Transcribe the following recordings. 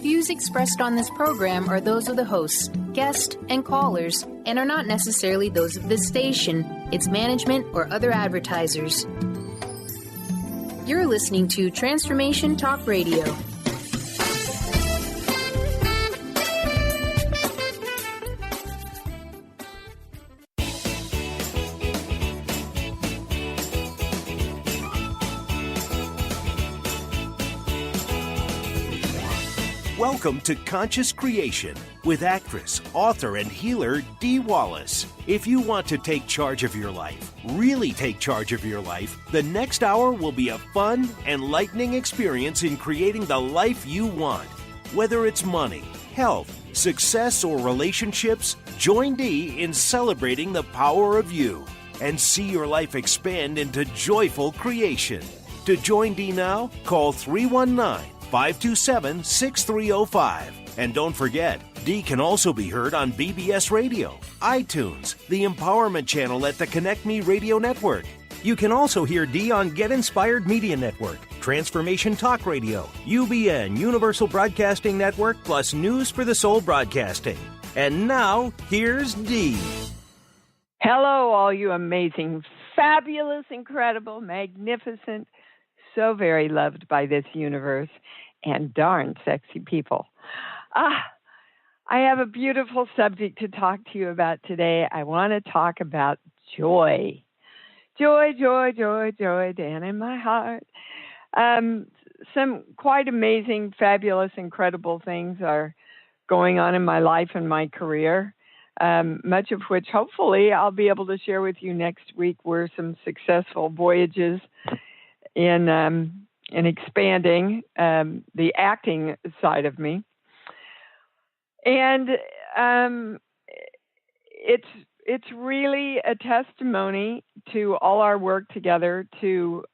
views expressed on this program are those of the hosts, guests, and callers, and are not necessarily those of this station, its management, or other advertisers. You're listening to Transformation Talk Radio. Welcome to Conscious Creation with actress, author, and healer Dee Wallace. If you want to take charge of your life, really take charge of your life, the next hour will be a fun, enlightening experience in creating the life you want. Whether it's money, health, success, or relationships, join Dee in celebrating the power of you and see your life expand into joyful creation. To join Dee now, call 319-527-6305. And don't forget, Dee can also be heard on BBS Radio, iTunes, the Empowerment Channel at the Connect Me Radio Network. You can also hear Dee on Get Inspired Media Network, Transformation Talk Radio, UBN, Universal Broadcasting Network, plus News for the Soul Broadcasting. And now, here's Dee. Hello, all you amazing, fabulous, incredible, magnificent, so very loved by this universe, and darn sexy people. I have a beautiful subject to talk to you about today. I want to talk about joy. Joy, joy, joy, joy, down in my heart. Some quite amazing, fabulous, incredible things are going on in my life and my career, much of which hopefully I'll be able to share with you next week. Were some successful voyages in expanding the acting side of me. And it's really a testimony to all our work together to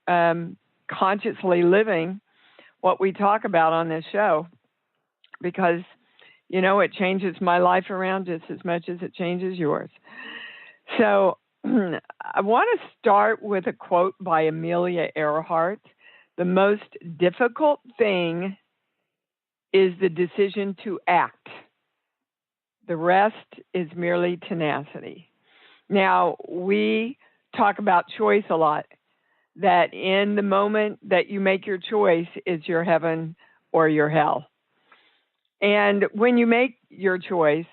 consciously living what we talk about on this show, because, you know, it changes my life around just as much as it changes yours. So I want to start with a quote by Amelia Earhart. The most difficult thing is the decision to act. The rest is merely tenacity. Now, we talk about choice a lot, that in the moment that you make your choice is your heaven or your hell. And when you make your choice,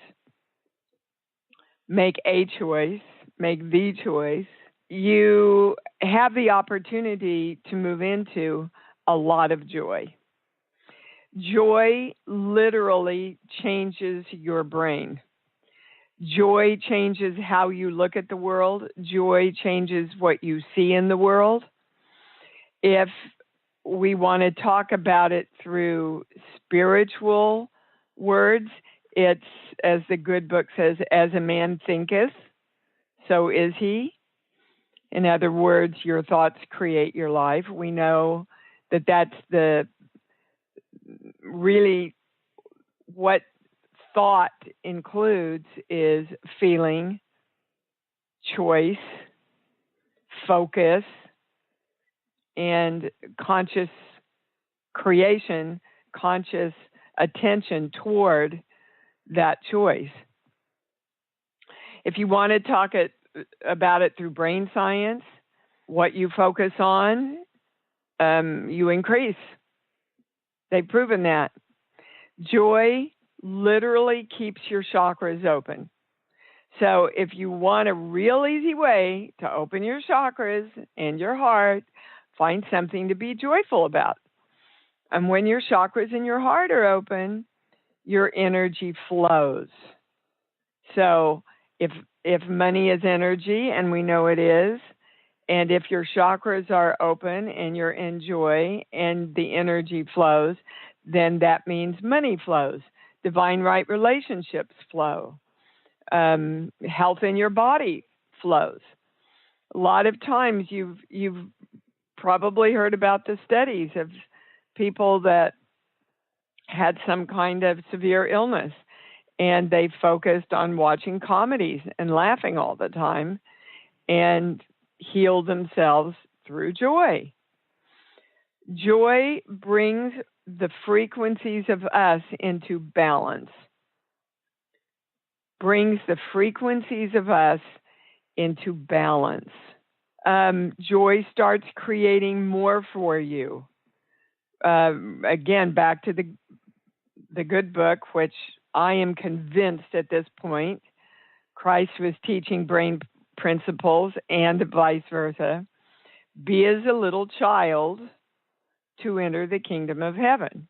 make a choice, make the choice, you have the opportunity to move into a lot of joy. Joy literally changes your brain. Joy changes how you look at the world. Joy changes what you see in the world. If we want to talk about it through spiritual words, it's, as the good book says, as a man thinketh, so is he. In other words, your thoughts create your life. We know that that's the really what thought includes is feeling, choice, focus, and conscious creation, conscious attention toward that choice. If you want to talk about it through brain science, what you focus on, you increase. They've proven that. Joy literally keeps your chakras open. So if you want a real easy way to open your chakras and your heart, find something to be joyful about. And when your chakras and your heart are open, your energy flows. So if money is energy, and we know it is, and if your chakras are open and you're in joy and the energy flows, then that means money flows. Divine right relationships flow. Health in your body flows. A lot of times you've probably heard about the studies of people that had some kind of severe illness, and they focused on watching comedies and laughing all the time and healed themselves through joy. Joy brings the frequencies of us into balance. Brings the frequencies of us into balance. Joy starts creating more for you. Again, back to the good book, which I am convinced at this point Christ was teaching brain principles and vice versa. Be as a little child to enter the kingdom of heaven.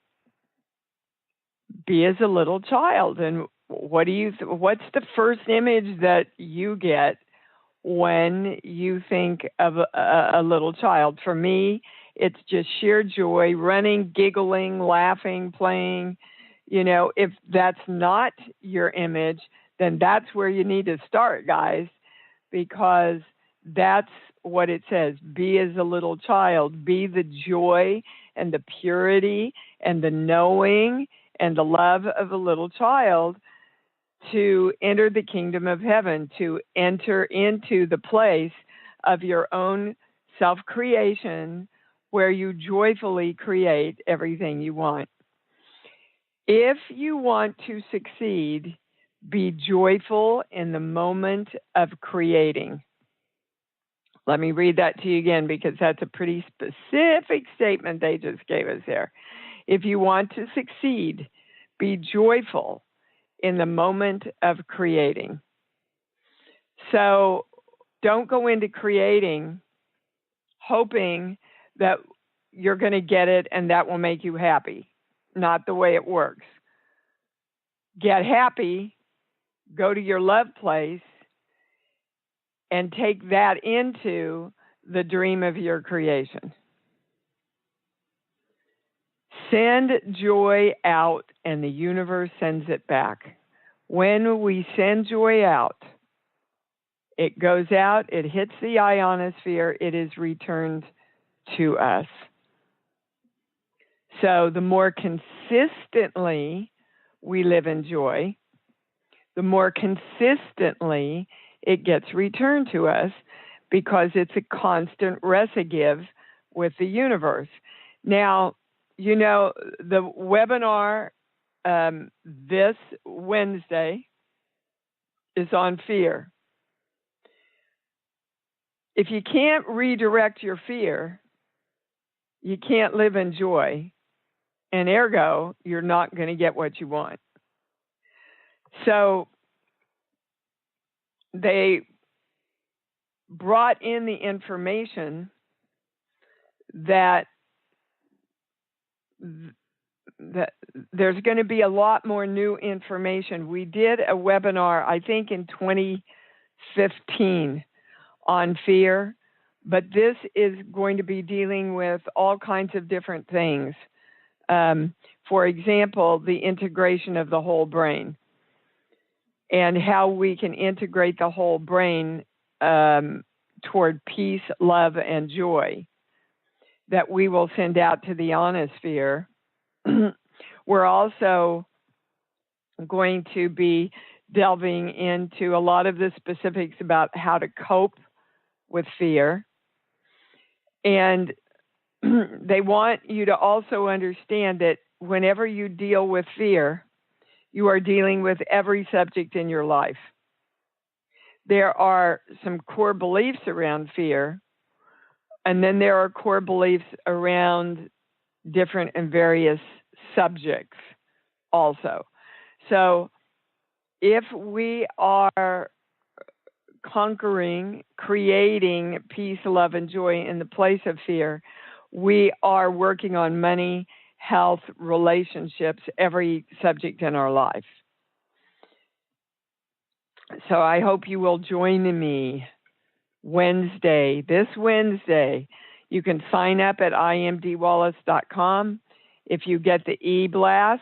Be as a little child. And what's the first image that you get when you think of a little child? For me, it's just sheer joy, running, giggling, laughing, playing. If that's not your image, then that's where you need to start, guys, because that's what it says. Be as a little child. Be the joy and the purity and the knowing and the love of a little child to enter the kingdom of heaven, to enter into the place of your own self-creation where you joyfully create everything you want. If you want to succeed, be joyful in the moment of creating. Let me read that to you again because that's a pretty specific statement they just gave us there. If you want to succeed, be joyful in the moment of creating. So don't go into creating hoping that you're going to get it and that will make you happy. Not the way it works. Get happy, go to your love place, and take that into the dream of your creation. Send joy out, and the universe sends it back. When we send joy out, it goes out, it hits the ionosphere, it is returned to us. So the more consistently we live in joy, the more consistently it gets returned to us because it's a constant reciprocation with the universe. Now, the webinar this Wednesday is on fear. If you can't redirect your fear, you can't live in joy, and ergo, you're not going to get what you want. So they brought in the information that there's going to be a lot more new information. We did a webinar, I think, in 2015 on fear, but this is going to be dealing with all kinds of different things. For example, the integration of the whole brain and how we can integrate the whole brain toward peace, love, and joy that we will send out to the ionosphere. We're also going to be delving into a lot of the specifics about how to cope with fear. And they want you to also understand that whenever you deal with fear, you are dealing with every subject in your life. There are some core beliefs around fear, and then there are core beliefs around different and various subjects also. So if we are conquering, creating peace, love, and joy in the place of fear, we are working on money, health, relationships, every subject in our life. So I hope you will join me this Wednesday. You can sign up at imdwallace.com. If you get the e-blast,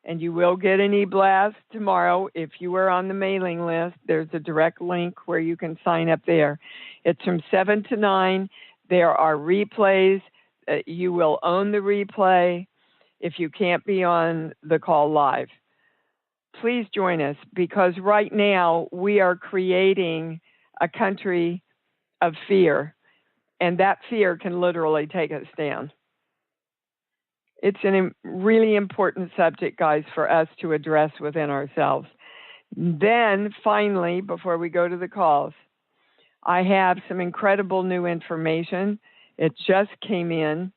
and you will get an e-blast tomorrow if you are on the mailing list, there's a direct link where you can sign up there. It's from 7 to 9. There are replays. You will own the replay if you can't be on the call live. Please join us, because right now we are creating a country of fear, and that fear can literally take us down. It's a really important subject, guys, for us to address within ourselves. Then, finally, before we go to the calls, I have some incredible new information. It just came in.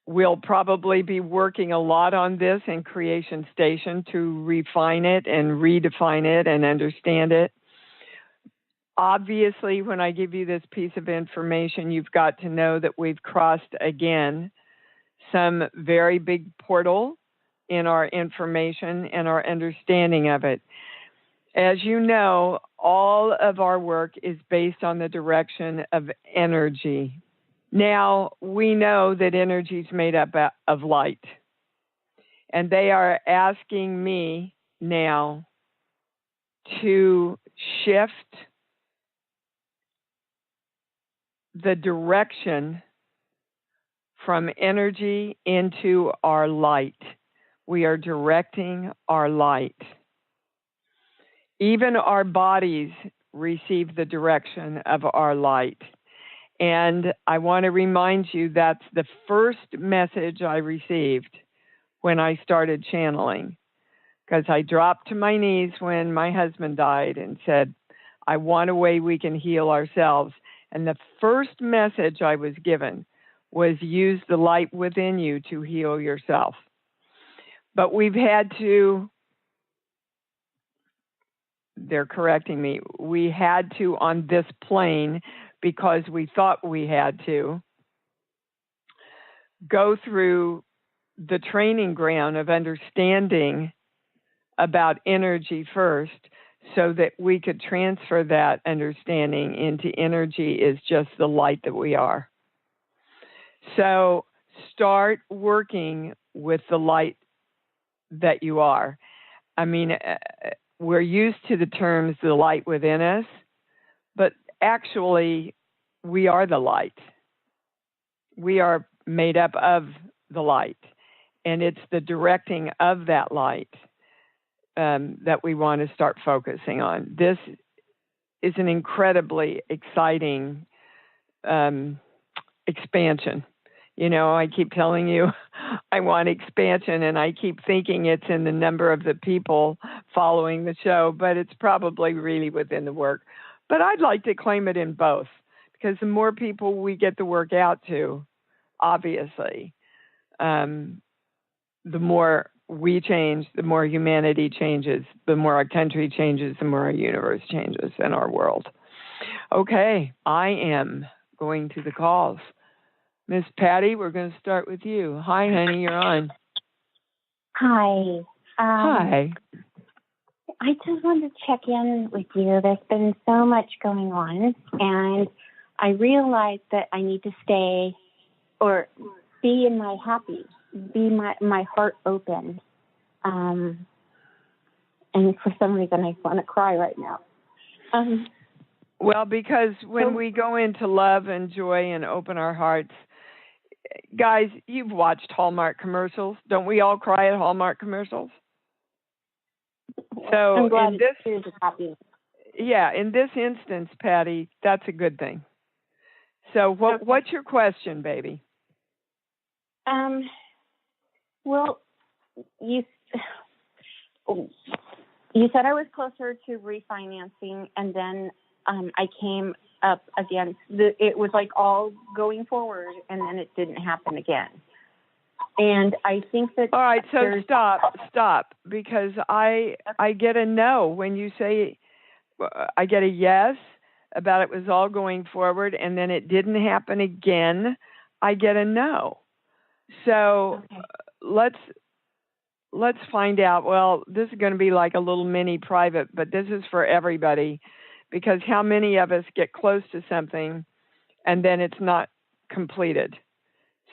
We'll probably be working a lot on this in Creation Station to refine it and redefine it and understand it. Obviously, when I give you this piece of information, you've got to know that we've crossed again some very big portal in our information and our understanding of it. As you know, all of our work is based on the direction of energy. Now, we know that energy is made up of light, and they are asking me now to shift the direction from energy into our light. We are directing our light. Even our bodies receive the direction of our light. And I want to remind you that's the first message I received when I started channeling, because I dropped to my knees when my husband died and said, I want a way we can heal ourselves. And the first message I was given was use the light within you to heal yourself. But we've had to, they're correcting me, we had to on this plane, because we thought we had to, go through the training ground of understanding about energy first, so that we could transfer that understanding into energy is just the light that we are. So start working with the light that you are. I mean, we're used to the terms the light within us, but actually we are the light. We are made up of the light, and it's the directing of that light that we want to start focusing on. This is an incredibly exciting expansion. You know, I keep telling you I want expansion, and I keep thinking it's in the number of the people following the show, but it's probably really within the work. But I'd like to claim it in both, because the more people we get the work out to, obviously, the more we change, the more humanity changes, the more our country changes, the more our universe changes and our world. Okay, I am going to the calls. Miss Patty, we're going to start with you. Hi, honey, you're on. Hi. Hi. I just wanted to check in with you. There's been so much going on, and I realized that I need to stay or be in my happy, be my heart open. And for some reason, I want to cry right now. Well, because when we go into love and joy and open our hearts, guys, you've watched Hallmark commercials. Don't we all cry at Hallmark commercials? So I'm glad in this, it's happy. Yeah, in this instance, Patty, that's a good thing. So what's your question, baby? Well, you said I was closer to refinancing, and then I came up against it was like all going forward, and then it didn't happen again. And I think that all right. So stop, because I get a no when you say. I get a yes about it was all going forward, and then it didn't happen again. I get a no. So let's find out. Well, this is going to be like a little mini private, but this is for everybody, because how many of us get close to something and then it's not completed?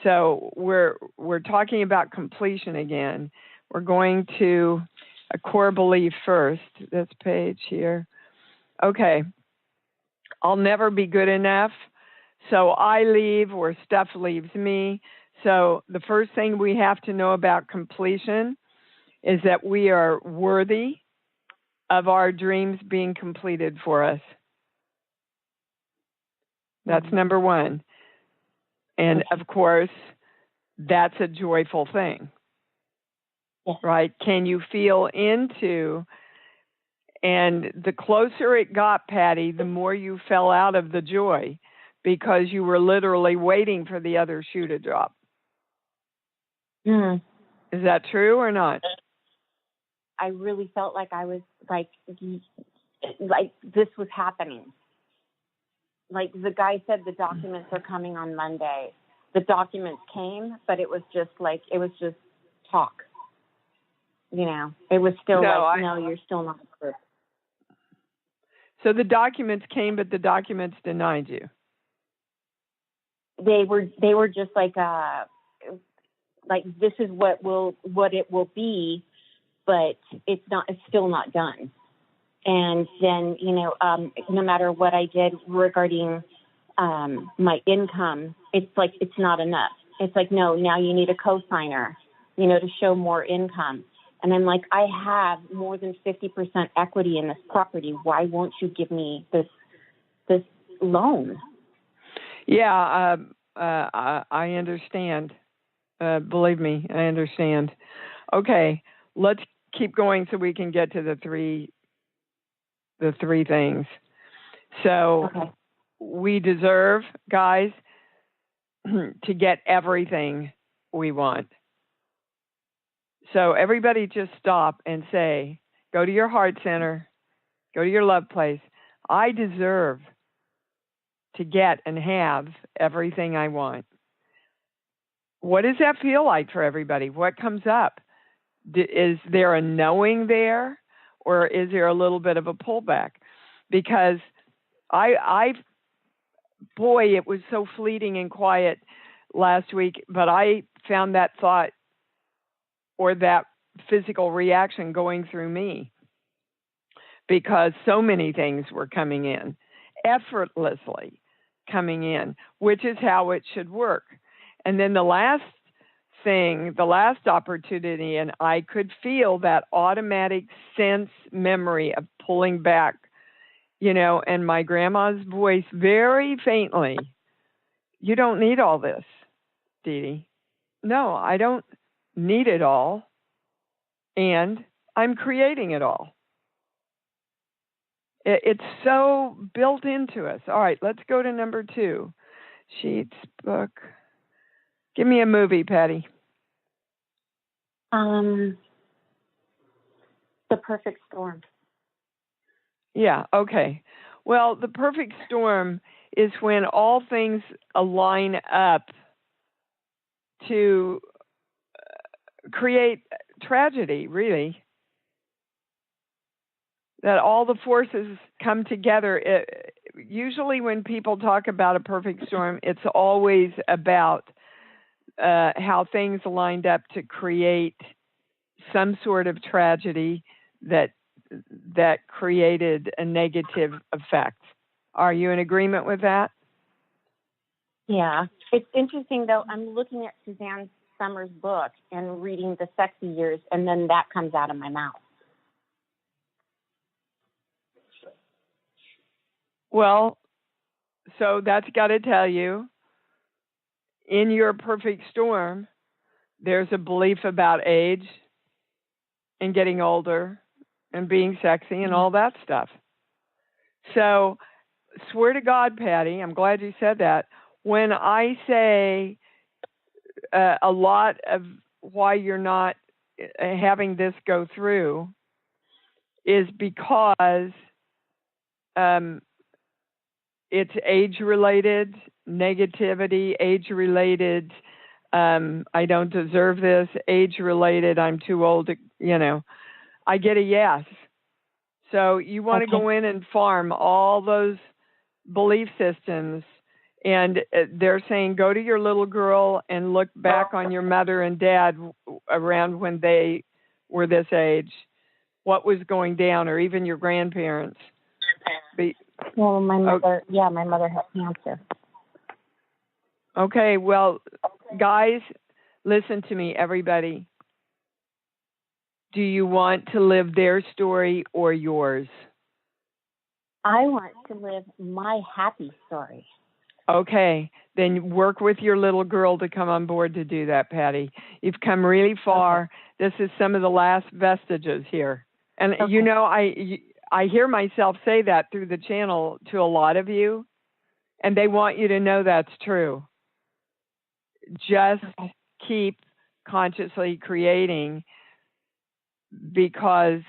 So we're talking about completion again. We're going to a core belief first. This page here. Okay. I'll never be good enough, so I leave or stuff leaves me. So the first thing we have to know about completion is that we are worthy of our dreams being completed for us. That's number one. And of course, that's a joyful thing. Yes. Right? Can you feel into, and the closer it got, Patty, the more you fell out of the joy because you were literally waiting for the other shoe to drop. Mm. Is that true or not? I really felt like I was like this was happening. Like the guy said, the documents are coming on Monday. The documents came, but it was just talk. You know, it was still no, you're still not approved. So the documents came, but the documents denied you. They were just like this is what it will be, but it's still not done. And then, no matter what I did regarding my income, it's like it's not enough. It's like, no, now you need a co-signer, to show more income. And I'm like, I have more than 50% equity in this property. Why won't you give me this loan? Yeah, I understand. Believe me, I understand. Okay, let's keep going so we can get to the three things. So okay. We deserve, guys, to get everything we want. So everybody just stop and say, go to your heart center, go to your love place. I deserve to get and have everything I want. What does that feel like for everybody? What comes up? Is there a knowing there, or is there a little bit of a pullback? Because boy, it was so fleeting and quiet last week, but I found that thought or that physical reaction going through me because so many things were coming in, effortlessly coming in, which is how it should work. And then the last opportunity, and I could feel that automatic sense memory of pulling back, and my grandma's voice very faintly, you don't need all this, Dee Dee. No, I don't need it all, and I'm creating it all. It's so built into us. All right, let's go to number 2. Sheets, book. Give me a movie, Patty. The Perfect Storm. Yeah, okay. Well, the perfect storm is when all things align up to create tragedy, really. That all the forces come together. Usually when people talk about a perfect storm, it's always about how things lined up to create some sort of tragedy that created a negative effect. Are you in agreement with that? Yeah. It's interesting, though. I'm looking at Suzanne Summers' book and reading The Sexy Years, and then that comes out of my mouth. Well, so that's got to tell you, in your perfect storm, there's a belief about age and getting older and being sexy and all that stuff. So, swear to God, Patty, I'm glad you said that. When I say a lot of why you're not having this go through is because it's age-related, negativity, age-related, I don't deserve this, age-related, I'm too old to, I get a yes. So you want to go in and farm all those belief systems, and they're saying go to your little girl and look back on your mother and dad around when they were this age, what was going down, or even your grandparents. Well, my mother had cancer. Okay, well, guys, listen to me, everybody. Do you want to live their story or yours? I want to live my happy story. Okay, then work with your little girl to come on board to do that, Patty. You've come really far. Okay. This is some of the last vestiges here. And, okay. you know, I hear myself say that through the channel to a lot of you, and they want you to know that's true. Just keep consciously creating, because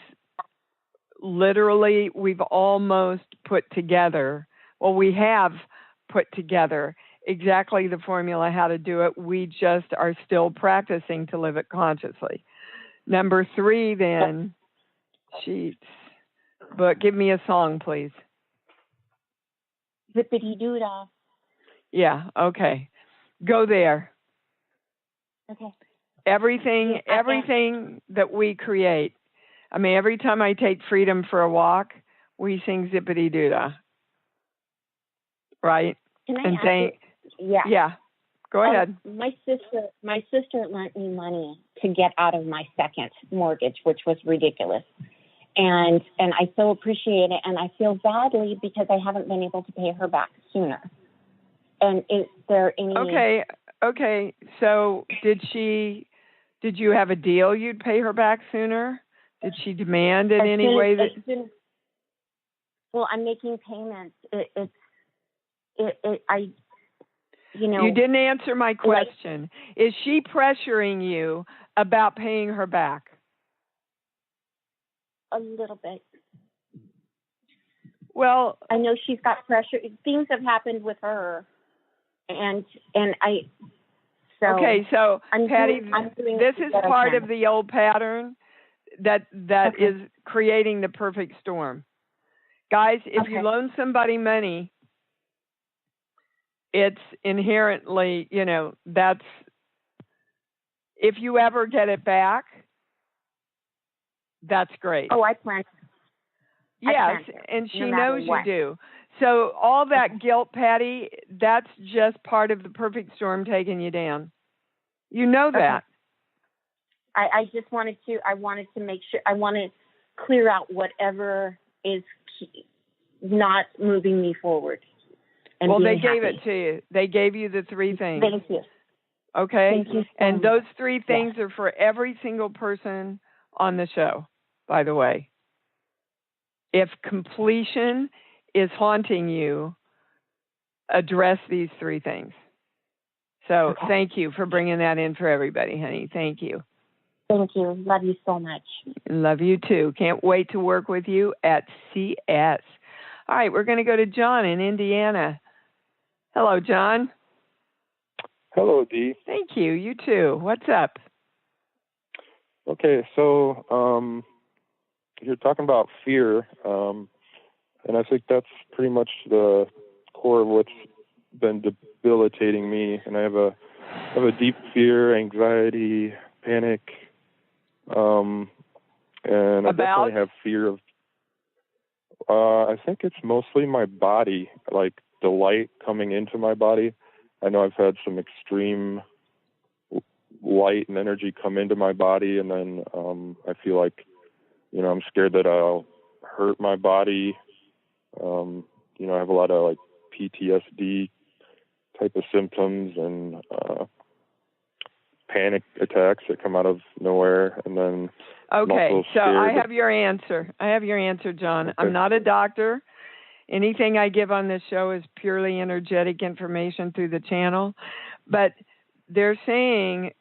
literally we've almost put together, well, we have put together exactly the formula how to do it. We just are still practicing to live it consciously. Number 3, then, sheets. But give me a song, please. Zippity-doo-dah. Yeah, okay. Go there. Okay. Everything that we create. I mean, every time I take Freedom for a walk, we sing Zippity-doo-dah. Right? Can I ask you? Yeah. Go ahead. My sister lent me money to get out of my second mortgage, which was ridiculous. And I so appreciate it, and I feel badly because I haven't been able to pay her back sooner. And is there any... Okay. So did you have a deal you'd pay her back sooner? Did she demand in any way that... Well, I'm making payments. You didn't answer my question. Is she pressuring you about paying her back? A little bit. Well, I know she's got pressure. Things have happened with her, and I. So okay, so Patty, this is part of the old pattern that is creating the perfect storm. Guys, if you loan somebody money, it's inherently, that's, if you ever get it back, that's great. Oh, I plan. Yes, and she knows you do. So all that guilt, Patty, that's just part of the perfect storm taking you down. You know that. I just wanted to make sure, I want to clear out whatever is not moving me forward. And well, they gave it to you. They gave you the 3 things. Thank you. Okay? Thank you so and much. Those 3 things are for every single person on the show, by the way. If completion is haunting you, address these 3 things. So thank you for bringing that in for everybody, honey. Thank you. Thank you. Love you so much. Love you too. Can't wait to work with you at CS. All right, we're going to go to John in Indiana. Hello, John. Hello, Dee. Thank you. You too. What's up? Okay, so you're talking about fear, and I think that's pretty much the core of what's been debilitating me. And I have a deep fear, anxiety, panic, and I definitely have fear of. I think it's mostly my body, like the light coming into my body. I know I've had some extreme light and energy come into my body, and then I feel like, I'm scared that I'll hurt my body. I have a lot of like PTSD type of symptoms and panic attacks that come out of nowhere, and then okay, so I have your answer. John. Okay. I'm not a doctor. Anything I give on this show is purely energetic information through the channel, but they're saying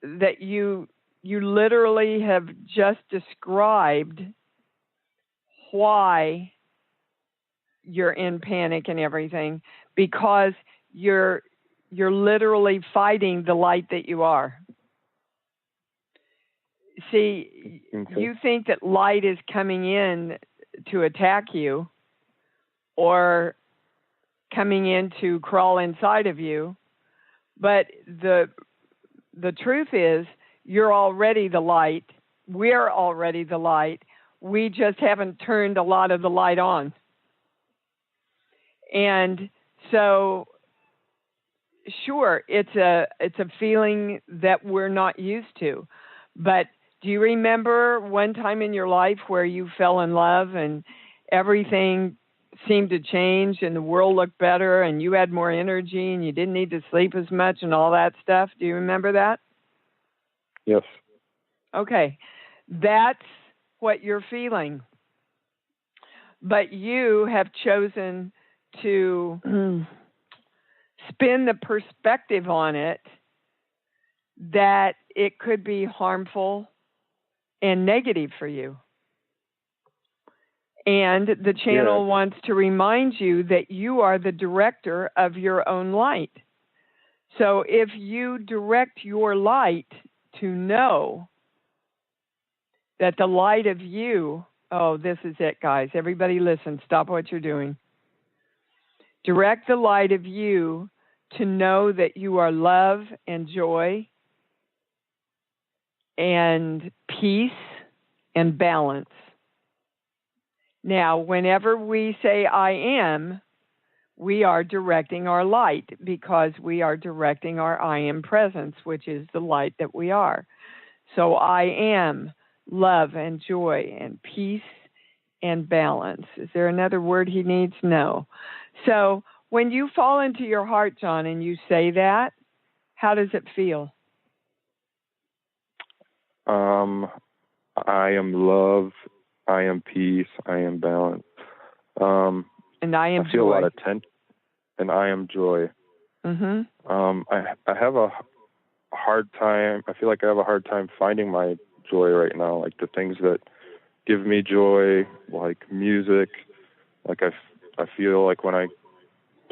that you literally have just described why you're in panic and everything, because you're literally fighting the light that you are. See, you think that light is coming in to attack you or coming in to crawl inside of you, but the truth is you're already the light. We're already the light. We just haven't turned a lot of the light on. And so, sure, it's a feeling that we're not used to. But do you remember one time in your life where you fell in love and everything seemed to change and the world looked better and you had more energy and you didn't need to sleep as much and all that stuff. Do you remember that? Yes. Okay. That's what you're feeling. But you have chosen to spin the perspective on it that it could be harmful and negative for you. And the channel wants to remind you that you are the director of your own light. So if you direct your light to know that the light of you, oh, this is it, guys. Everybody listen. Stop what you're doing. Direct the light of you to know that you are love and joy and peace and balance. Now, whenever we say I am, we are directing our light because we are directing our I am presence, which is the light that we are. So I am love and joy and peace and balance. Is there another word he needs? No. So when you fall into your heart, John, and you say that, how does it feel? I am love. I am peace. I am balance. And I am joy. I feel a lot of tension, and I am joy. Mm-hmm. I have a hard time. I feel like I have a hard time finding my joy right now. Like the things that give me joy, like music. Like I feel like when I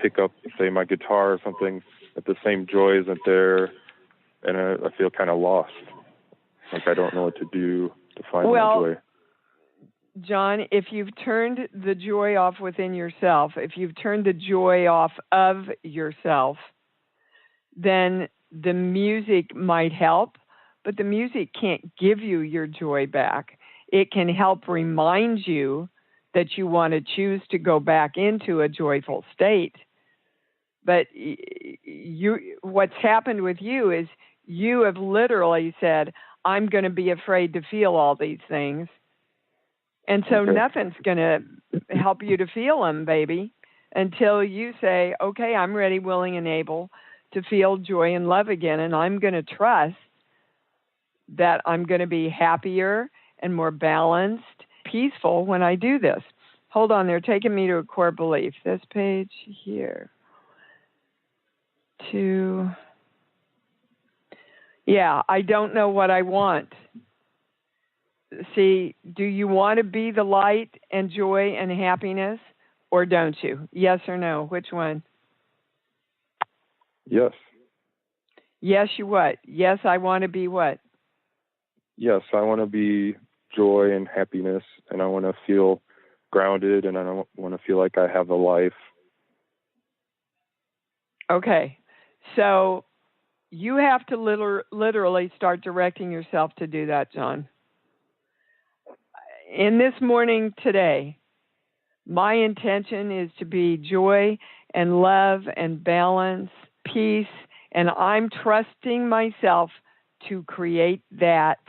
pick up, say, my guitar or something, that the same joy isn't there, and I feel kind of lost. Like I don't know what to do to find my joy. John, if you've turned the joy off within yourself, if you've turned the joy off of yourself, then the music might help, but the music can't give you your joy back. It can help remind you that you want to choose to go back into a joyful state. But what's happened with you is you have literally said, I'm going to be afraid to feel all these things. And so nothing's going to help you to feel them, baby, until you say, okay, I'm ready, willing, and able to feel joy and love again. And I'm going to trust that I'm going to be happier and more balanced, peaceful when I do this. Hold on, they're taking me to a core belief. This page here. I don't know what I want. See, do you want to be the light and joy and happiness, or don't you? Yes or no? Which one? Yes. Yes, you what? Yes, I want to be what? Yes, I want to be joy and happiness, and I want to feel grounded, and I don't want to feel like I have a life. Okay. So you have to literally start directing yourself to do that, John. In this morning today, my intention is to be joy and love and balance, peace, and I'm trusting myself to create that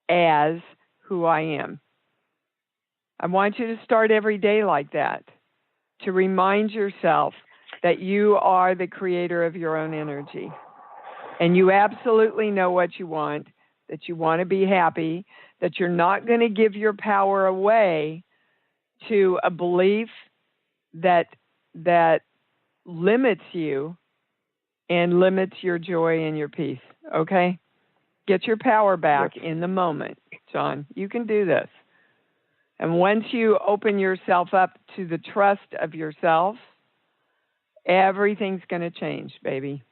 as who I am. I want you to start every day like that, to remind yourself that you are the creator of your own energy. And you absolutely know what you want, that you want to be happy, that you're not going to give your power away to a belief that limits you and limits your joy and your peace, okay? Get your power back in the moment, John. You can do this. And once you open yourself up to the trust of yourself, everything's going to change, baby.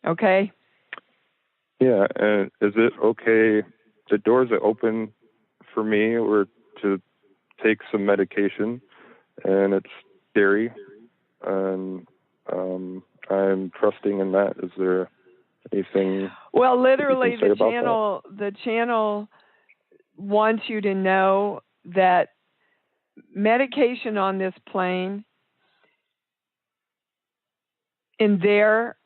Okay? Yeah, and is it okay, the doors are open for me or to take some medication, and it's scary, and I'm trusting in that. Is there anything? Well, literally, the channel wants you to know that medication on this plane, in their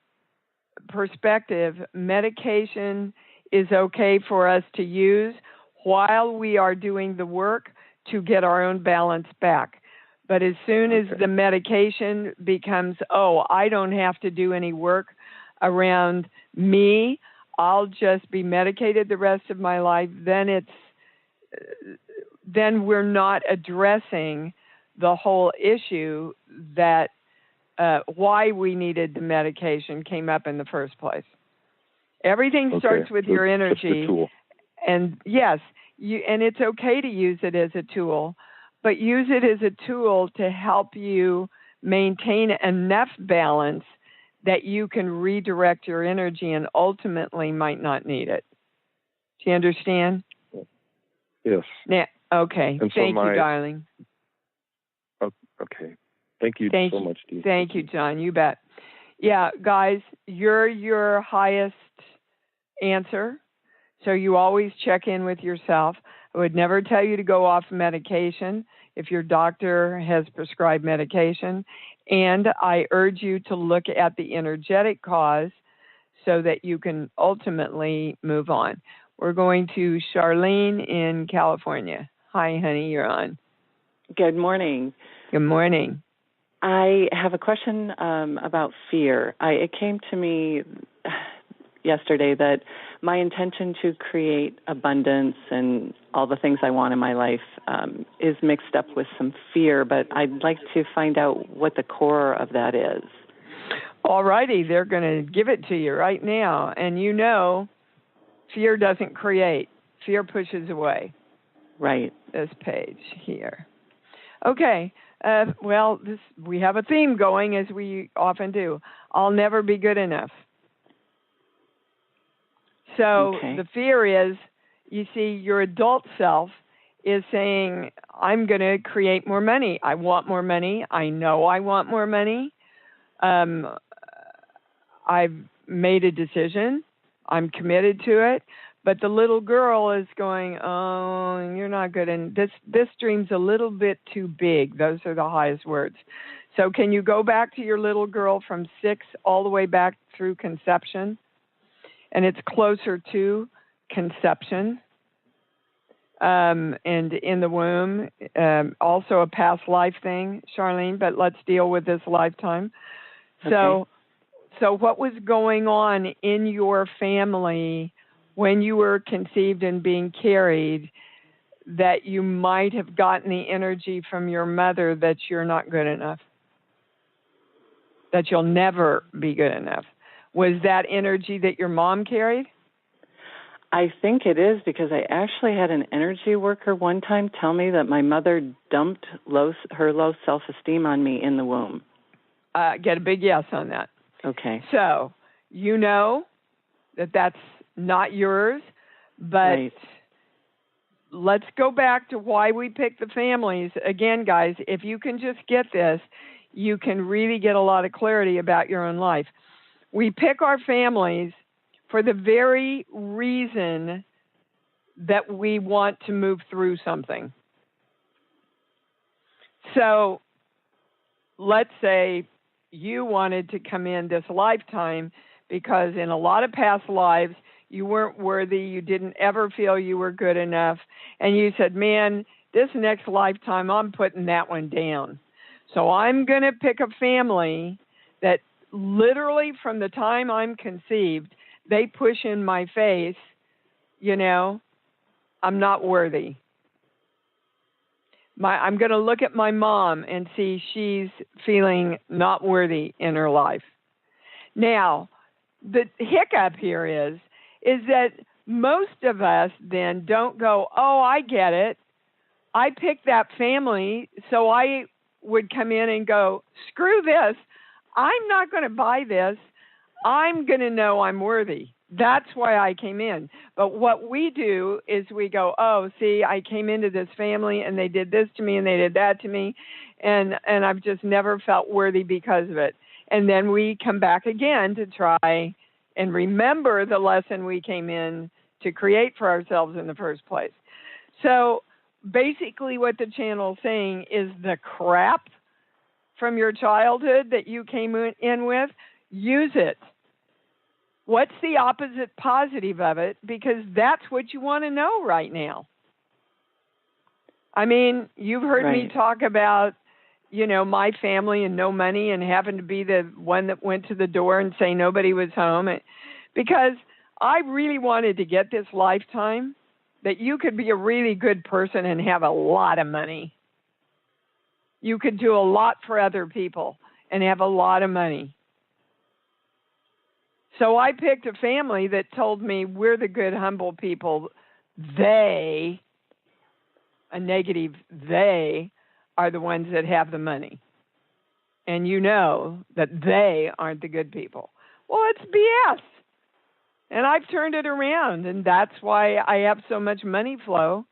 perspective, medication is okay for us to use while we are doing the work to get our own balance back. But as soon as the medication becomes, oh, I don't have to do any work around me, I'll just be medicated the rest of my life, then we're not addressing the whole issue that why we needed the medication came up in the first place. Everything starts with your energy. Just a tool. And yes, and it's okay to use it as a tool, but use it as a tool to help you maintain enough balance that you can redirect your energy and ultimately might not need it. Do you understand? Yes. Now, okay. And Thank you, darling. Okay. Thank you so much, Dee. Thank you, John. You bet. Yeah, guys, you're your highest answer. So you always check in with yourself. I would never tell you to go off medication if your doctor has prescribed medication. And I urge you to look at the energetic cause so that you can ultimately move on. We're going to Charlene in California. Hi, honey, you're on. Good morning. Good morning. I have a question about fear. It came to me yesterday that my intention to create abundance and all the things I want in my life is mixed up with some fear, but I'd like to find out what the core of that is. All righty, they're going to give it to you right now. And you know, fear doesn't create. Fear pushes away. Right. This page here. Okay. Well, we have a theme going, as we often do. I'll never be good enough. So the fear is, you see, your adult self is saying, I'm going to create more money. I want more money. I know I want more money. I've made a decision. I'm committed to it. But the little girl is going, oh, you're not good. And this dream's a little bit too big. Those are the highest words. So can you go back to your little girl from 6 all the way back through conception? And it's closer to conception. And in the womb, also a past life thing, Charlene, but let's deal with this lifetime. So what was going on in your family when you were conceived and being carried that you might have gotten the energy from your mother that you're not good enough, that you'll never be good enough? Was that energy that your mom carried? I think it is, because I actually had an energy worker one time tell me that my mother dumped her low self-esteem on me in the womb. Get a big yes on that. Okay. So you know that that's not yours, but let's go back to why we picked the families. Again, guys, if you can just get this, you can really get a lot of clarity about your own life. We pick our families for the very reason that we want to move through something. So let's say you wanted to come in this lifetime because in a lot of past lives, you weren't worthy, you didn't ever feel you were good enough, and you said, man, this next lifetime, I'm putting that one down. So I'm going to pick a family that literally from the time I'm conceived, they push in my face, you know, I'm not worthy. I'm going to look at my mom and see she's feeling not worthy in her life. Now, the hiccup here is that most of us then don't go, oh, I get it. I picked that family, so I would come in and go, screw this. I'm not going to buy this. I'm going to know I'm worthy. That's why I came in. But what we do is we go, oh, see, I came into this family and they did this to me and they did that to me, and I've just never felt worthy because of it. And then we come back again to try and remember the lesson we came in to create for ourselves in the first place. So basically what the channel is saying is the crap from your childhood that you came in with, use it. What's the opposite positive of it? Because that's what you want to know right now. I mean, you've heard me talk about, my family and no money and having to be the one that went to the door and say nobody was home. Because I really wanted to get this lifetime that you could be a really good person and have a lot of money. You could do a lot for other people and have a lot of money. So I picked a family that told me we're the good, humble people. They, a negative they, are the ones that have the money. And you know that they aren't the good people. Well, it's BS. And I've turned it around, and that's why I have so much money flow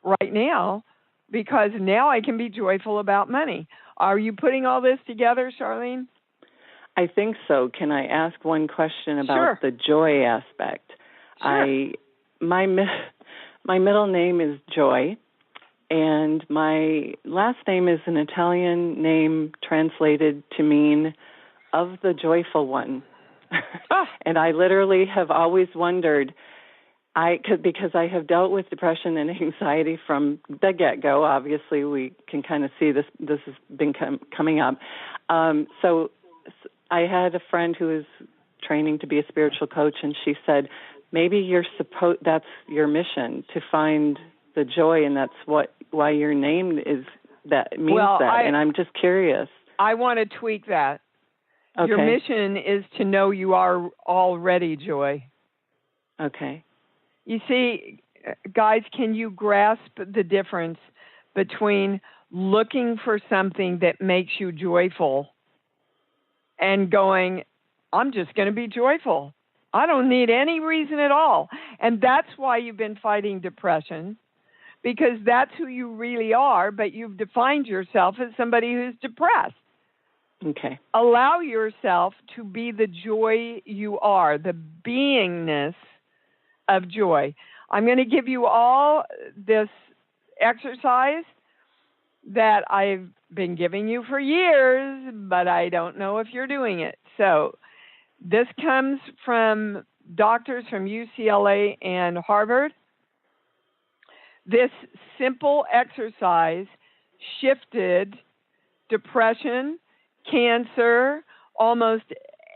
right now, because now I can be joyful about money. Are you putting all this together, Charlene? I think so. Can I ask one question about Sure. the joy aspect? Sure. My middle name is Joy, and my last name is an Italian name translated to mean of the joyful one. And I literally have always wondered, because I have dealt with depression and anxiety from the get-go. Obviously, we can kind of see this has been coming up. So I had a friend who is training to be a spiritual coach, and she said, maybe that's your mission, to find the joy, and that's why your name means that. And I'm just curious. I want to tweak that. Okay. Your mission is to know you are already joy. Okay. You see, guys, can you grasp the difference between looking for something that makes you joyful and going, I'm just going to be joyful. I don't need any reason at all. And that's why you've been fighting depression, because that's who you really are, but you've defined yourself as somebody who's depressed. Okay. Allow yourself to be the joy you are, the beingness of joy. I'm going to give you all this exercise that I've been giving you for years, but I don't know if you're doing it. So this comes from doctors from UCLA and Harvard. This simple exercise shifted depression, cancer, almost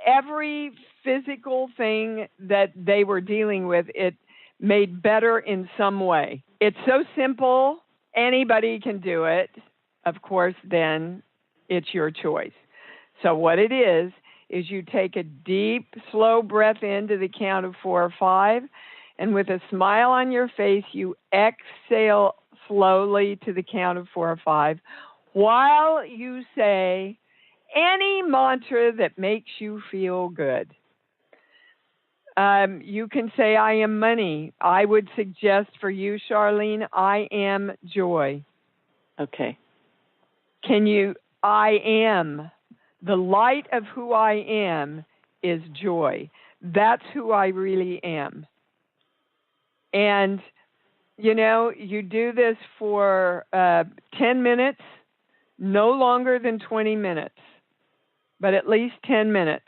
every physical thing that they were dealing with, it made better in some way. It's so simple, anybody can do it. Of course, then it's your choice. So what it is you take a deep, slow breath into the count of 4 or 5, and with a smile on your face, you exhale slowly to the count of 4 or 5, while you say any mantra that makes you feel good. You can say, I am money. I would suggest for you, Charlene, I am joy. Okay. I am. The light of who I am is joy. That's who I really am. And, you do this for 10 minutes, no longer than 20 minutes, but at least 10 minutes.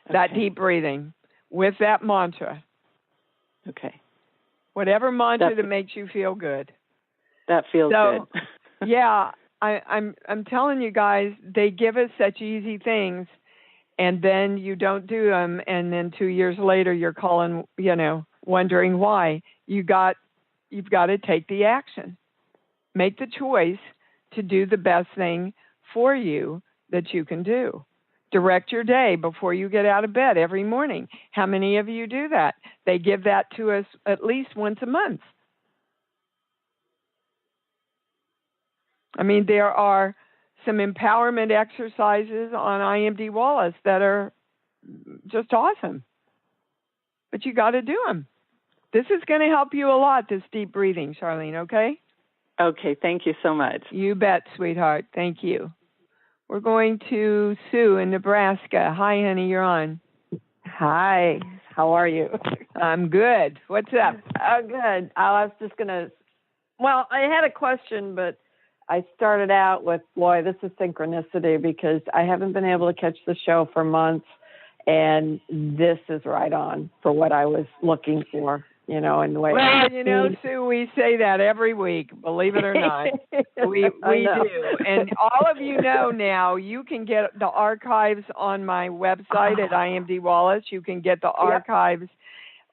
Okay. That deep breathing with that mantra. Okay. Whatever mantra that makes you feel good. That feels good. Yeah, I'm telling you guys, they give us such easy things, and then you don't do them, and then 2 years later you're calling, wondering why. You've got to take the action. Make the choice to do the best thing for you that you can do. Direct your day before you get out of bed every morning. How many of you do that? They give that to us at least once a month. I mean, there are some empowerment exercises on IMD Wallace that are just awesome. But you got to do them. This is going to help you a lot, this deep breathing, Charlene, okay? Okay, thank you so much. You bet, sweetheart. Thank you. We're going to Sue in Nebraska. Hi, honey, you're on. Hi, how are you? I'm good. What's up? Oh, good. I was just going to, I had a question, but I started out with, boy, this is synchronicity because I haven't been able to catch the show for months, and this is right on for what I was looking for. in the way. Well, Sue, we say that every week, believe it or not. We do. And all of you know now, you can get the archives on my website at IMD Wallace. You can get the archives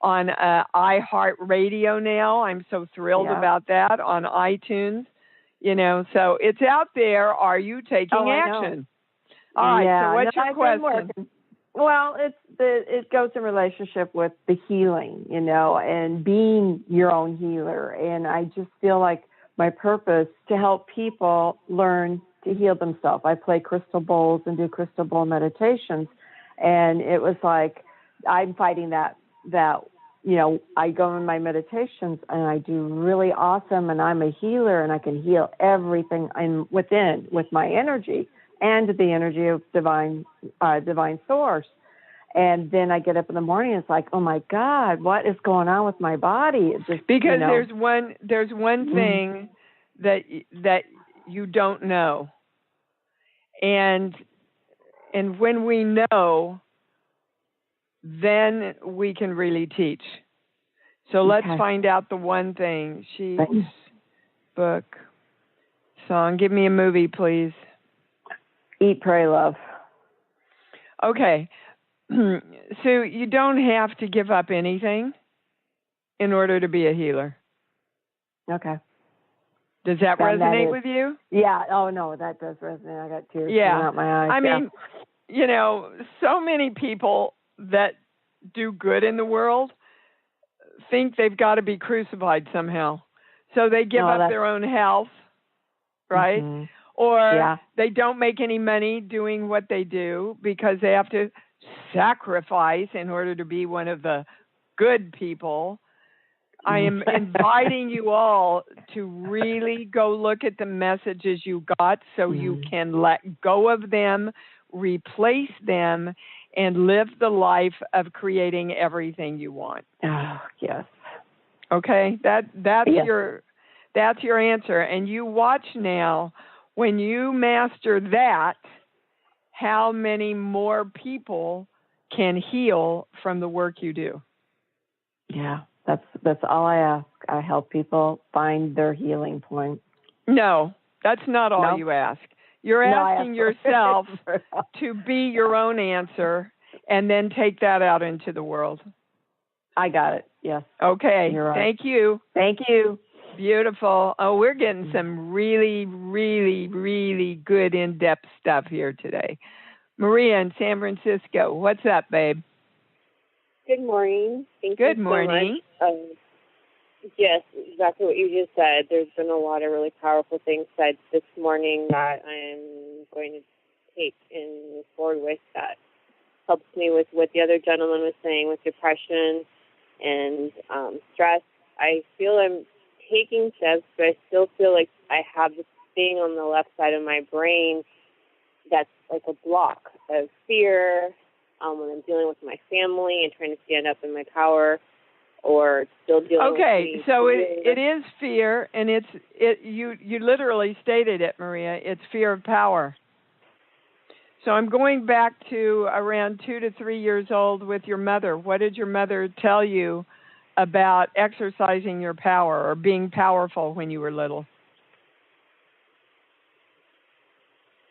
on iHeartRadio now. I'm so thrilled about that, on iTunes. So it's out there. Are you taking action? All right, so what's your question? Well, it goes in relationship with the healing, and being your own healer. And I just feel like my purpose to help people learn to heal themselves. I play crystal bowls and do crystal bowl meditations, and it was like I'm fighting that I go in my meditations and I do really awesome, and I'm a healer, and I can heal everything I'm within with my energy and the energy of divine source. And then I get up in the morning, and it's like, oh my God, what is going on with my body? It just, because there's one thing that you don't know, and when we know, then we can really teach. So let's find out the one thing. Sheets, book, song. Give me a movie, please. Eat, Pray, Love. Okay. So you don't have to give up anything in order to be a healer. Okay. Does that resonate with you? Yeah. Oh, no, that does resonate. I got tears coming out my eyes. I mean, so many people that do good in the world think they've got to be crucified somehow. So they give up their own health, right? Mm-hmm. Or they don't make any money doing what they do because they have to sacrifice in order to be one of the good people. I am inviting you all to really go look at the messages you got so you can let go of them, replace them, and live the life of creating everything you want. Oh, yes. Okay, that's your answer. And you watch now, when you master that, how many more people can heal from the work you do. Yeah, that's all I ask. I help people find their healing point. No, that's not all you ask. You're asking yourself to be your own answer and then take that out into the world. I got it. Yes. Okay. You're right. Thank you. Thank you. Beautiful. Oh, we're getting some really, really, really good in-depth stuff here today. Maria in San Francisco. What's up, babe? Good morning. Thank you so morning. much. Yes, exactly what you just said. There's been a lot of really powerful things said this morning that I'm going to take and move forward with that helps me with what the other gentleman was saying with depression and stress. I feel I'm taking steps, but I still feel like I have this thing on the left side of my brain that's like a block of fear when I'm dealing with my family and trying to stand up in my power, or still dealing with so it is fear, and you literally stated it, Maria. It's fear of power. So I'm going back to around 2 to 3 years old with your mother. What did your mother tell you about exercising your power or being powerful when you were little?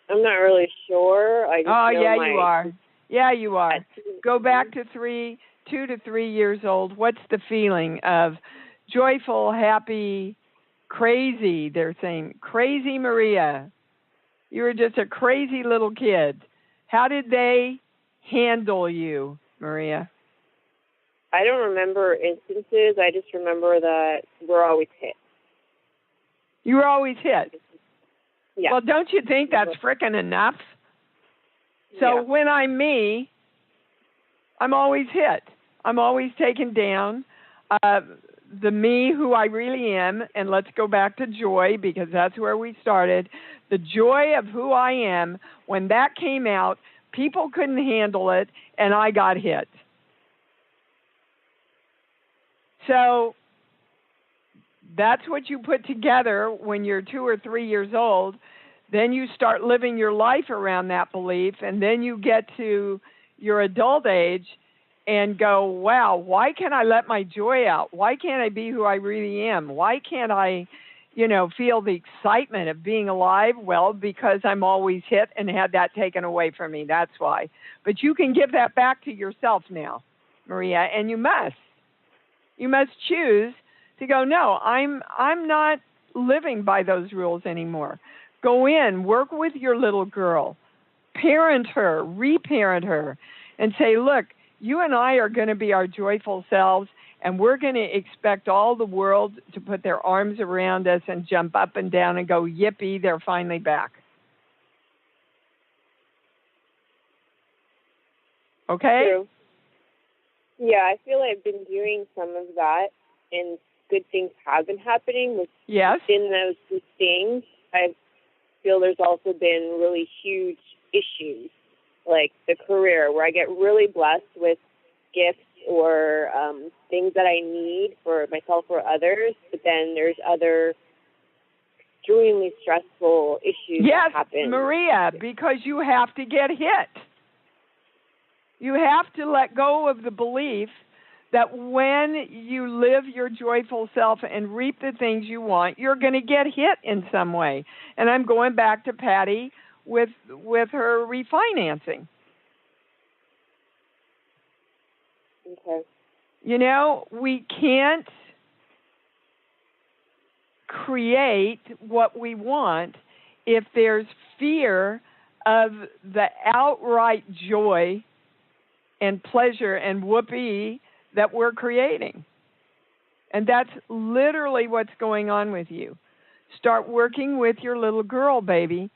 I'm not really sure. I just you are. Yeah, you are. Go back to 2 to 3 years old. What's the feeling of joyful, happy, crazy? They're saying, crazy Maria. You were just a crazy little kid. How did they handle you, Maria? I don't remember instances. I just remember that we're always hit. You were always hit? Yeah. Well, don't you think that's frickin' enough? So when I'm me, I'm always hit. I'm always taken down. The me who I really am, and let's go back to joy because that's where we started. The joy of who I am, when that came out, people couldn't handle it, and I got hit. So that's what you put together when you're 2 or 3 years old. Then you start living your life around that belief, and then you get to your adult age, and go, wow, why can't I let my joy out? Why can't I be who I really am? Why can't I, feel the excitement of being alive? Well, because I'm always hit and had that taken away from me. That's why. But you can give that back to yourself now, Maria, and you must. You must choose to go, no, I'm not living by those rules anymore. Go in, work with your little girl, parent her, reparent her, and say, look, you and I are going to be our joyful selves, and we're going to expect all the world to put their arms around us and jump up and down and go, yippee, they're finally back. Okay? True. Yeah, I feel like I've been doing some of that, and good things have been happening. Within those good things, I feel there's also been really huge issues, like the career, where I get really blessed with gifts or things that I need for myself or others, but then there's other extremely stressful issues that happen. Yes, Maria, because you have to get hit. You have to let go of the belief that when you live your joyful self and reap the things you want, you're going to get hit in some way. And I'm going back to Patty with her refinancing. Okay. We can't create what we want if there's fear of the outright joy and pleasure and whoopee that we're creating. And that's literally what's going on with you. Start working with your little girl, baby,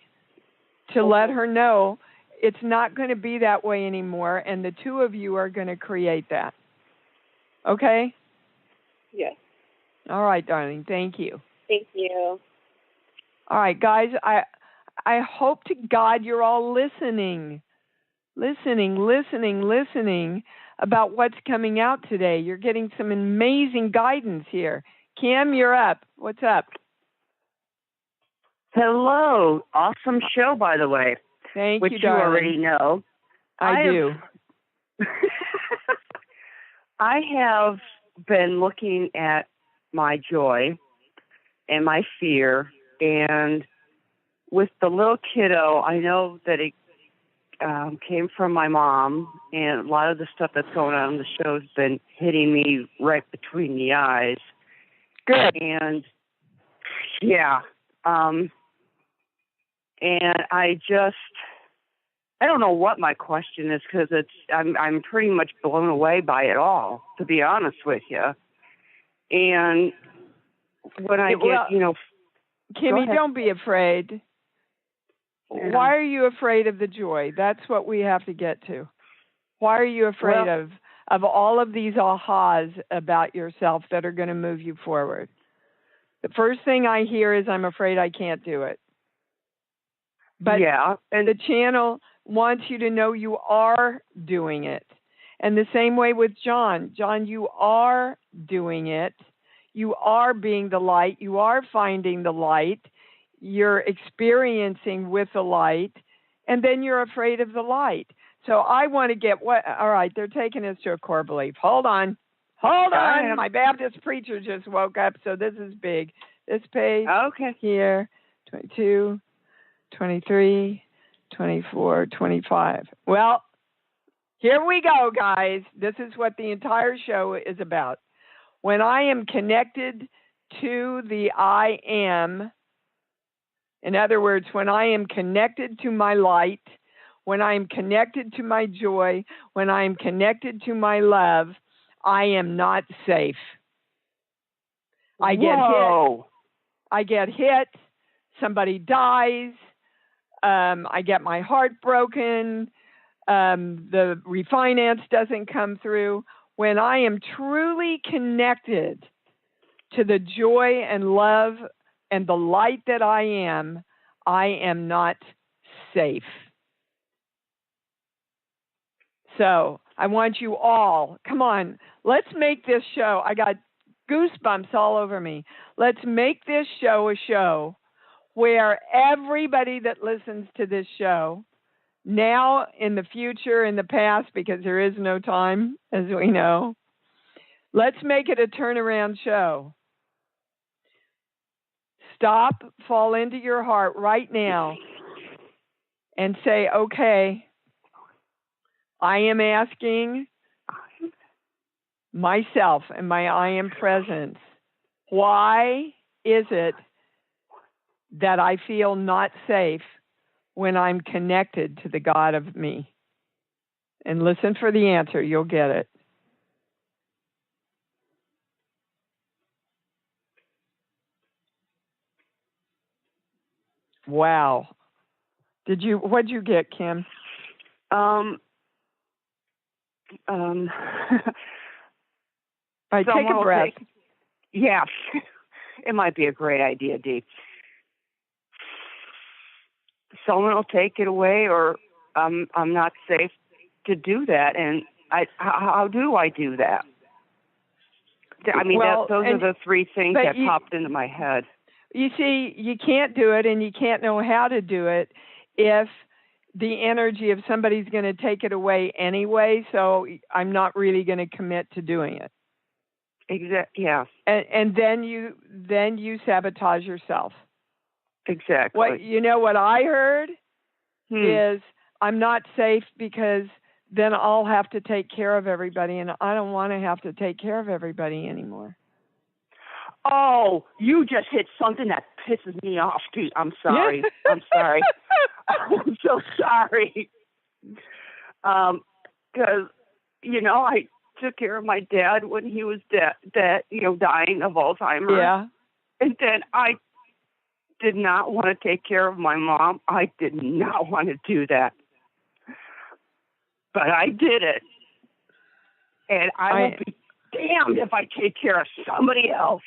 to let her know it's not going to be that way anymore, and the two of you are going to create that. Okay? Yes. All right, darling. Thank you. Thank you. All right, guys, I hope to God you're all listening about what's coming out today. You're getting some amazing guidance here. Cam, you're up. What's up? Hello. Awesome show, by the way. Thank which you, darling. You already know. I do. I have been looking at my joy and my fear, and with the little kiddo, I know that it came from my mom, and a lot of the stuff that's going on in the show has been hitting me right between the eyes. Good. And yeah, and I don't know what my question is, because I'm pretty much blown away by it all, to be honest with you. And when I get, Kimmy, don't be afraid. Yeah. Why are you afraid of the joy? That's what we have to get to. Why are you afraid of all of these ahas about yourself that are going to move you forward? The first thing I hear is, I'm afraid I can't do it. But and the channel wants you to know you are doing it. And the same way with John. John, you are doing it. You are being the light. You are finding the light. You're experiencing with the light. And then you're afraid of the light. So I want to get all right, they're taking us to a core belief. Hold on. My Baptist preacher just woke up, so this is big. This page here, 22, 23, 24, 25. Well, here we go, guys. This is what the entire show is about. When I am connected to the I am, in other words, when I am connected to my light, when I am connected to my joy, when I am connected to my love, I am not safe. I get hit. Somebody dies. I get my heart broken. The refinance doesn't come through. When I am truly connected to the joy and love and the light that I am not safe. So I want you all, come on, let's make this show. I got goosebumps all over me. Let's make this show a show where everybody that listens to this show now, in the future, in the past, because there is no time, as we know. Let's make it a turnaround show. Stop, fall into your heart right now, and say, okay, I am asking myself and my I am presence, why is it that I feel not safe when I'm connected to the God of me? And listen for the answer. You'll get it. Wow. What'd you get, Kim? All right, take a breath. Yes. It might be a great idea, Dee. Someone will take it away, or I'm not safe to do that. And how do I do that? I mean, those are the three things that popped into my head. You see, you can't do it, and you can't know how to do it if the energy of somebody's going to take it away anyway. So I'm not really going to commit to doing it. Exactly. Yeah. And then you sabotage yourself. Exactly. What I heard is I'm not safe because then I'll have to take care of everybody, and I don't want to have to take care of everybody anymore. Oh, you just hit something that pisses me off, Pete. I'm sorry. I'm sorry. I'm so sorry. Because, I took care of my dad when he was dying of Alzheimer's. Yeah. And then I did not want to take care of my mom. I did not want to do that. But I did it. And I will be damned if I take care of somebody else.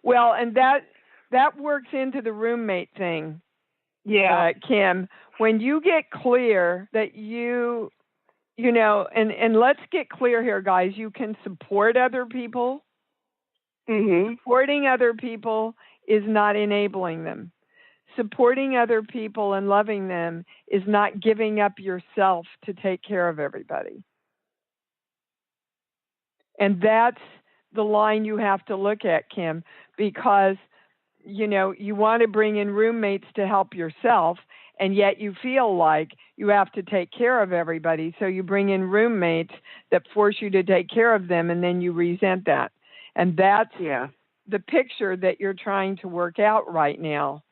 Well, and that works into the roommate thing. Yeah. Kim, when you get clear that and let's get clear here, guys, you can support other people. Mm-hmm. Supporting other people is not enabling them. Supporting other people and loving them is not giving up yourself to take care of everybody. And that's the line you have to look at, Kim, because, you want to bring in roommates to help yourself, and yet you feel like you have to take care of everybody. So you bring in roommates that force you to take care of them, and then you resent that. And that's the picture that you're trying to work out right now.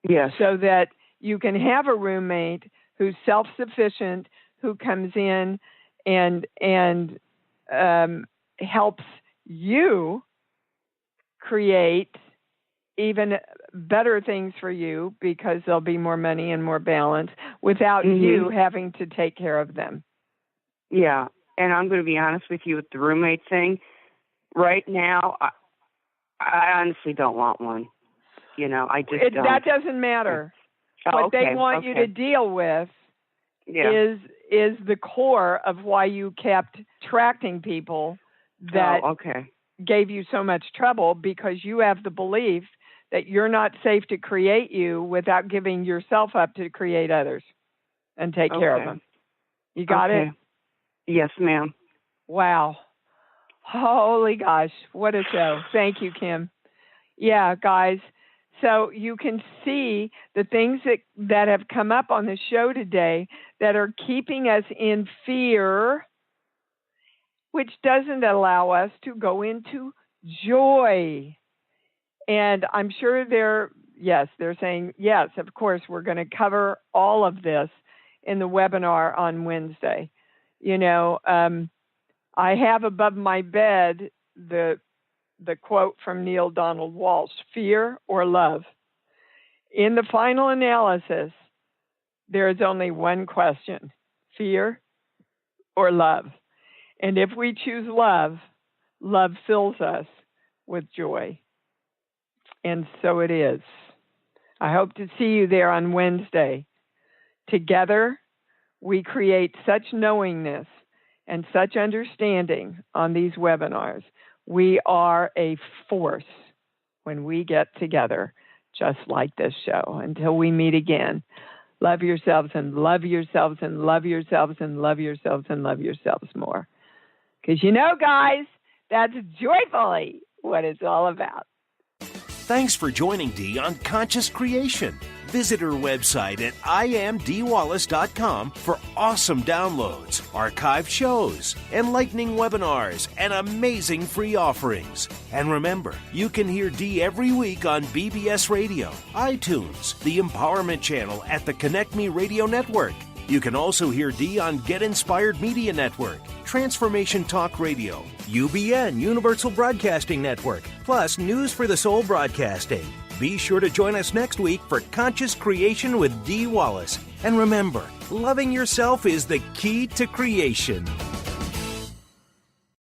Yes. So that you can have a roommate who's self-sufficient, who comes in and helps you create even better things for you because there'll be more money and more balance without you having to take care of them. Yeah. And I'm going to be honest with you with the roommate thing. Right now, I honestly don't want one. I just don't. That doesn't matter. What they want you to deal with is the core of why you kept attracting people that gave you so much trouble, because you have the belief that you're not safe to create you without giving yourself up to create others and take care of them. You got it? Yes, ma'am. Wow. Holy gosh, what a show. Thank you, Kim. Yeah, guys. So you can see the things that have come up on the show today that are keeping us in fear, which doesn't allow us to go into joy. And I'm sure they're saying, yes, of course, we're going to cover all of this in the webinar on Wednesday. I have above my bed the quote from Neil Donald Walsh, fear or love. In the final analysis, there is only one question, fear or love. And if we choose love, love fills us with joy. And so it is. I hope to see you there on Wednesday. Together, we create such knowingness and such understanding on these webinars. We are a force when we get together, just like this show. Until we meet again, Love yourselves and love yourselves and love yourselves and love yourselves and love yourselves more. Because guys, that's joyfully what it's all about. Thanks for joining Dee on Conscious Creation. Visit her website at imdwallace.com for awesome downloads, archived shows, enlightening webinars, and amazing free offerings. And remember, you can hear Dee every week on BBS Radio, iTunes, the Empowerment Channel at the Connect Me Radio Network. You can also hear Dee on Get Inspired Media Network, Transformation Talk Radio, UBN, Universal Broadcasting Network, plus News for the Soul Broadcasting. Be sure to join us next week for Conscious Creation with Dee Wallace. And remember, loving yourself is the key to creation.